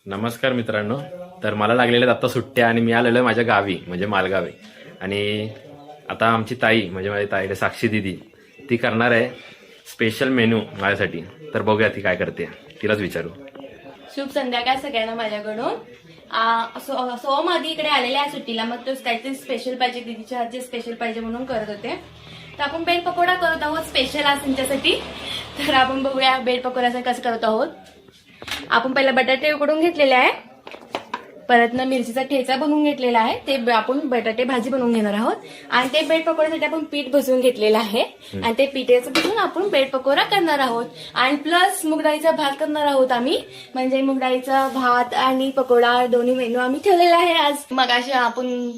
नमस्कार मित्रांनो. तर मला लागलेल्या आता सुट्ट्या आणि मी आलेलो आहे माझ्या गावी म्हणजे मालगावी. आणि आता आमची ताई म्हणजे माझी ताईला साक्षी दिदी ती करणार आहे स्पेशल मेनू माझ्यासाठी. तर बघूया ती काय करते, तिलाच विचारू. शुभ संध्याकाळ सगळ्यांना माझ्याकडून. सोम आधी इकडे आलेले आहे सुट्टीला, मग तो काहीतरी स्पेशल पाहिजे, दीदीच्या हातचे स्पेशल पाहिजे म्हणून करत होते. तर आपण ब्रेड पकोडा करत आहोत स्पेशल आज त्यांच्यासाठी. तर आपण बघूया ब्रेड पकोड्याचं कसं करत आहोत. आपण पहिला बटाटे उकडून घेतलेले आहे, परत मिरचीचा ठेचा बनवून घेतलेला आहे, ते आपण बटाटे भाजी बनवून घेणार आहोत. आणि ते ब्रेड पकोड्यासाठी आपण पीठ भजवून घेतलेलं आहे आणि ते पिठाचं भजून आपण ब्रेड पकोडा करणार आहोत. आणि प्लस मुगडाळीचा भात करणार आहोत आम्ही, म्हणजे मुगडाळीचा भात आणि पकोडा दोन्ही मेनू आम्ही ठेवलेला आहे आज. मगाशी आपण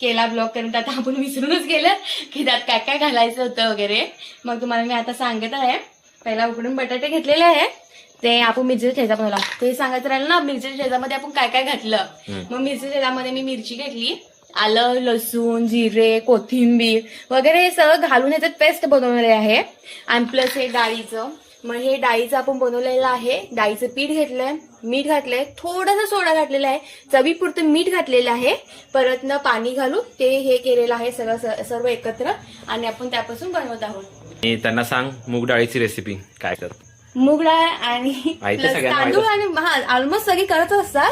केला ब्लॉग करून, आता आपण विसरूनच गेलं की त्यात काय काय घालायचं होतं वगैरे. मग तुम्हाला मी आता सांगत आहे. पहिला उकडून बटाटे घेतलेले आहे, ते आपण मिरचीचा ठेचा बनवला. ते सांगायचं राहिलं ना, मिरचीच्या ठेचामध्ये आपण काय काय घातलं. मग मिरचीच्या ठेचामध्ये मी मिरची घेतली, आलं, लसूण, जिरे, कोथिंबीर वगैरे हे सगळं घालून याच्यात पेस्ट बनवलेली आहे. आणि प्लस हे डाळीचं, मग हे डाळीचं आपण बनवलेलं आहे. डाळीचं पीठ घेतलंय, मीठ घातलंय, थोडासा सोडा घातलेला आहे, चवीपुरतं मीठ घातलेलं आहे, परत पाणी घालून ते हे केलेलं आहे सगळं सर्व एकत्र. आणि आपण त्यापासून बनवत आहोत. त्यांना सांग मूग डाळीची रेसिपी काय कर. मूग डाळ आणि तांदूळ आणि ऑलमोस्ट सगळी करत असतात.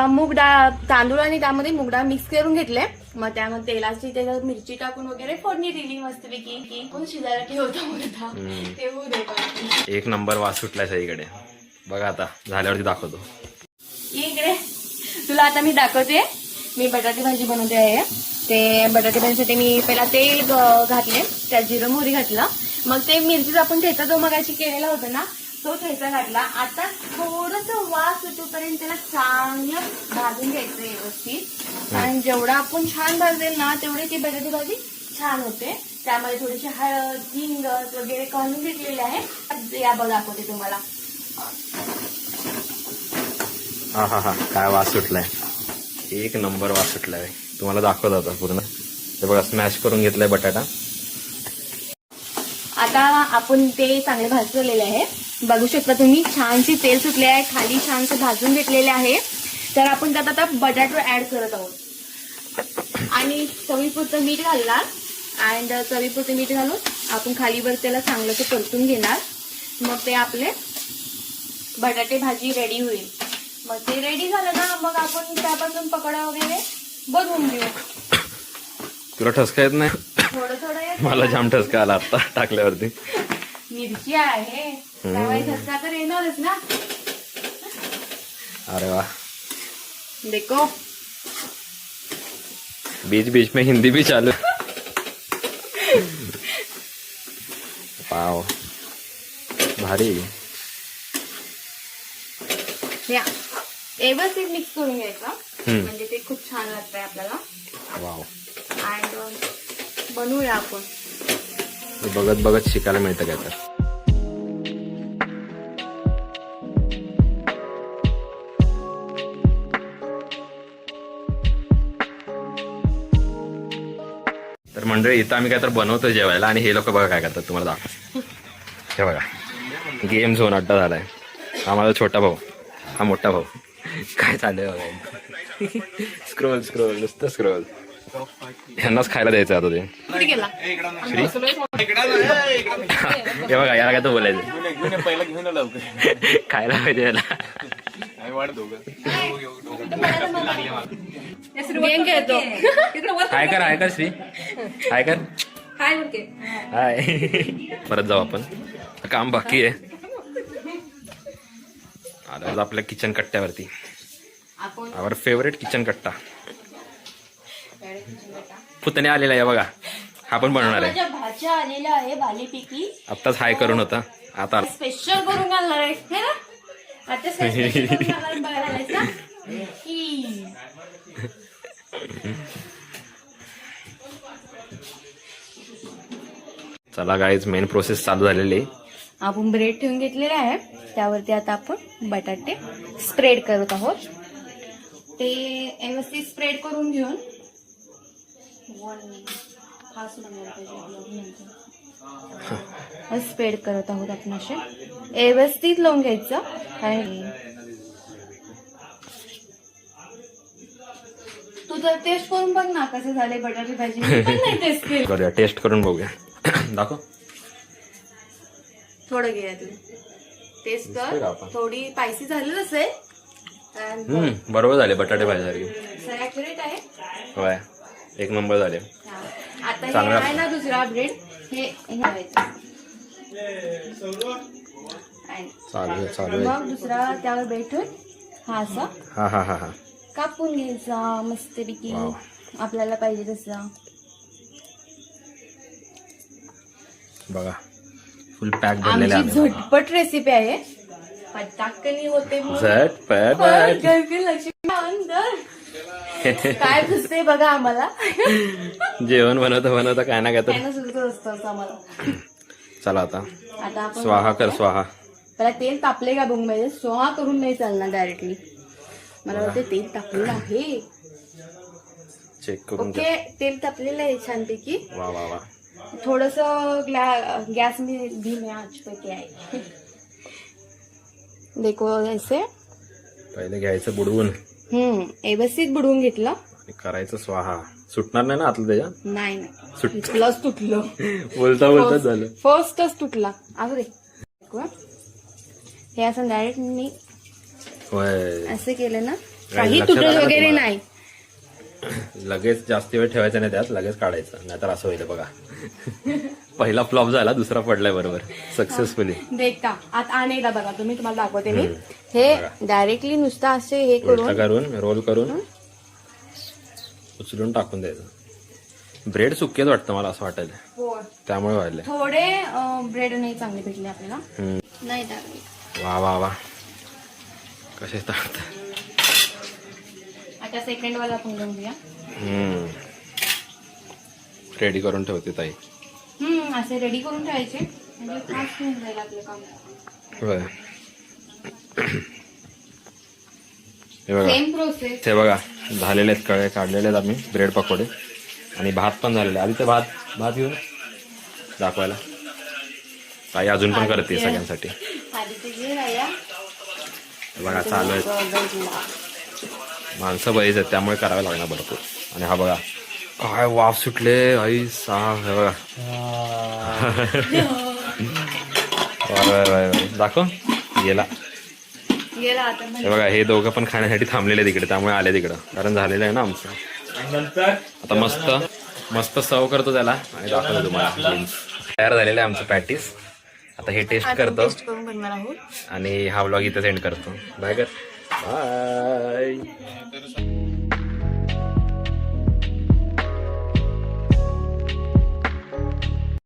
मूग डाळ, तांदूळ आणि त्यामध्ये मूग डाळ मिक्स करून घेतले. मग त्यामध्ये तेलाची त्याच्यात मिरची टाकून वगैरे फोडणी दिली मस्तपैकी. पण शिजायला ठेवता ते होऊ दे. एक नंबर वास सुटलाय सगळीकडे. बघा आता झाल्यावरती दाखवतो. इकडे तुला आता मी दाखवते. मी बटाटे भाजी बनवते आहे. ते बटाटे भाजीसाठी मी पहिला तेल घातले, त्यात जिरं मोहरी घातलं, मग ते मिरचीचा आपण ठेचा जो मगाशी केलेला होता ना तो ठेचा घातला. आता थोडंसं वास सुटूपर्यंत त्याला चांगलं भाजून घ्यायचं व्यवस्थित. आणि जेवढा आपण छान भाजेल ना तेवढी ती बटाटी भाजी छान होते. त्यामध्ये थोडीशी हळद, हिंग वगैरे घालून घेतलेले आहे. या बघ दाखवते तुम्हाला. हा हा हा, काय वास सुटलाय, एक नंबर वास सुटलाय. तुम्हाला दाखवत होता पूर्ण. ते बघा स्मॅश करून घेतलाय बटाटा. आता आपण ते चांगले भाजलेले आहे, बघू शकता तुम्ही. छानशी तेल सुटले आहे, खाली छानसे भाजून घेतलेले आहे. तर आपण त्यात आता बटाटो ऍड करत आहोत आणि चवीपुरतं मीठ घालणार. अँड चवीपुरतं मीठ घालून आपण खालीवर त्याला चांगलं परतून घेणार. मग ते आपले बटाटे भाजी रेडी होईल. मग ते रेडी झालं ना, मग आपण त्यापासून पकोडा वगैरे बनवून घेऊ. तुला ठसका येत नाही? थोडं थोडं मला जाम ठसका आला आता टाकल्यावरती. मिरची आहे त्यामुळे ठसका तर येणारच ना. अरे वाह, देखो बीच बीच में हिंदी भी चालू. वाव, भारी. व्यवस्थित मिक्स करून घ्यायचं, म्हणजे ते खूप छान लागतंय आपल्याला. वाव, आणि बनवूया आपण. बघत बघत शिकायला मिळतं काय तर. तर मंडळी इथं आम्ही काय तर बनवतो जेवायला, आणि हे लोक बघा काय करतात तुम्हाला दाखव. हे बघा गेम झोन अड्डा झालाय. हा माझा छोटा भाऊ, हा मोठा भाऊ. काय चाललंय बघा. स्क्रोल स्क्रोल नुसतं स्क्रोल. ह्यांनाच खायला द्यायचं आता ते. हे बघा याला काय तर बोलायचं. खायला पाहिजे याला. हाय कर, हाय कर श्री, हाय कर. हाय. परत जाऊ आपण, काम बाकी आहे. आज आपल्या किचन कट्ट्यावरती आवर फेवरेट किचन कट्टा पुतण्या आलेला आहे बघा. हा पण बनवणार आहे. भाज्या आलेल्या आहे भालीपैकी. आत्ताच हाय करून होता, आता स्पेशल करून घालणार आहे. आता स्पेशल करून बघायला. चला गाईज, मेन प्रोसेस चालू झालेली. आपण ब्रेड ठेवून घेतलेला आहे, त्यावरती आता आपण बटाटे स्प्रेड करत आहोत. ते व्यवस्थित स्प्रेड करून घेऊन स्प्रेड करत आहोत आपण. असे व्यवस्थित लावून घ्यायचं. आणि तू तर टेस्ट करून बघ ना कसं झालंय बटाटे भाजी. मी पण नाही टेस्ट केली. करूया टेस्ट करून बघूया. दाखव. थोडं घे तू टेस्ट दिसतंय कर. का आपण? थोडी स्पायसी झाली असेल. बरोबर झाले बटाटे भाजीसारखे. सर ऍक्युरेट आहे. होय एक नंबर झाले. हा. आता हे चांगला. आहे ना दुसरा ब्रेड हे घ्यायचं आणि चालू आहे. मग दुसरा त्यावर बैठून हा असा हा हा हा हा. कापून घ्यायचा मस्तपैकी वाव. आपल्याला पाहिजे तसा. बघा फुल पॅक बनलेले आमची आहे. झटपट रेसिपी आहे. पटाकनी होते म्हणून. झटपट. घरके लक्ष्मी अंदर काय पुसते बघा आम्हाला. जेवण बनवता काय ना काय तर. काय ना सुरू असतं असं आम्हाला. चला आता आता आपण स्वाहा कर स्वाहा. पहिला तेल तापले का बघ म्हणजे स्वाहा करून नाही चालणार डायरेक्टली. मला वाटतं तेल तापलेलं आहे. चेक करून घ्या. ओके तेल तापलेलं आहे छानपैकी. वा वा वा. थोडस गॅस में धीमे आंच पे क्या है. देखो ऐसे पहिले घ्यायचं बुडवून व्यवस्थित बुडवून घेतलं. आणि करायचं स्वाहा. सुटणार नाही ना आतलं त्याच्या. नाही नाही तुटलंच तुटलं. बोलता बोलता झालं. फर्स्टच तुटला. असू दे. हे असं डायरेक्ट मी होय. असं केलं ना लक्षात काही आलं तुटत ना वगैरे तुम्हाला? नाही. लगेच जास्त वेळ ठेवायचा नाही त्यात लगेच काढायचं नाहीतर असं होईल बघा. पहिला फ्लॉप झाला दुसरा पडलाय बरोबर सक्सेसफुली. देखता आता अनेकदा बघा तुम्ही तुम्हाला दाखवते मी. हे डायरेक्टली नुसतं असे हे करून रोल करून उचलून टाकून द्यायचं. ब्रेड सुकेच वाटतं मला असं वाटायला त्यामुळे व्हायला. थोडे ब्रेड नाही चांगले भेटले आपल्याला. नाही टाकले. वा वा वा कसे टाकतात. आता सेकंड वाला आपण घेऊन घेऊया. रेडी करून ठेवते ताई. असे रेडी करून ठेवायचे म्हणजे फास्ट होऊन जाईल आपलं काम. होय. हे बघा सेम प्रोसेस. ते बघा झालेले आहेत कळे काढलेले आहेत आम्ही ब्रेड पकोडे. आणि भात पण झालेले. आधी ते भात घेऊन दाखवायला ताई अजून पण करते सगळ्यांसाठी. आधी ते घे राया. बघा चालू आहे. माणसं बरीच आहेत त्यामुळे करावं लागणार भरपूर. आणि हा बघा काय वाफ सुटले आई सा. हे बघा दाखव गेला. गेला आता. हे बघा हे दोघं पण खाण्यासाठी थांबलेले तिकडे त्यामुळे आले तिकडं कारण झालेलं आहे ना आमचं. आता मस्त मस्त सर्व करतो त्याला आणि दाखवतो तुम्हाला. तयार झालेलं आहे आमचं पॅटीस. आता हे टेस्ट करतो टेस्ट करून बनवणार आहोत. आणि हा व्लॉग इथं सेंड करतो. बाय कर. बाय.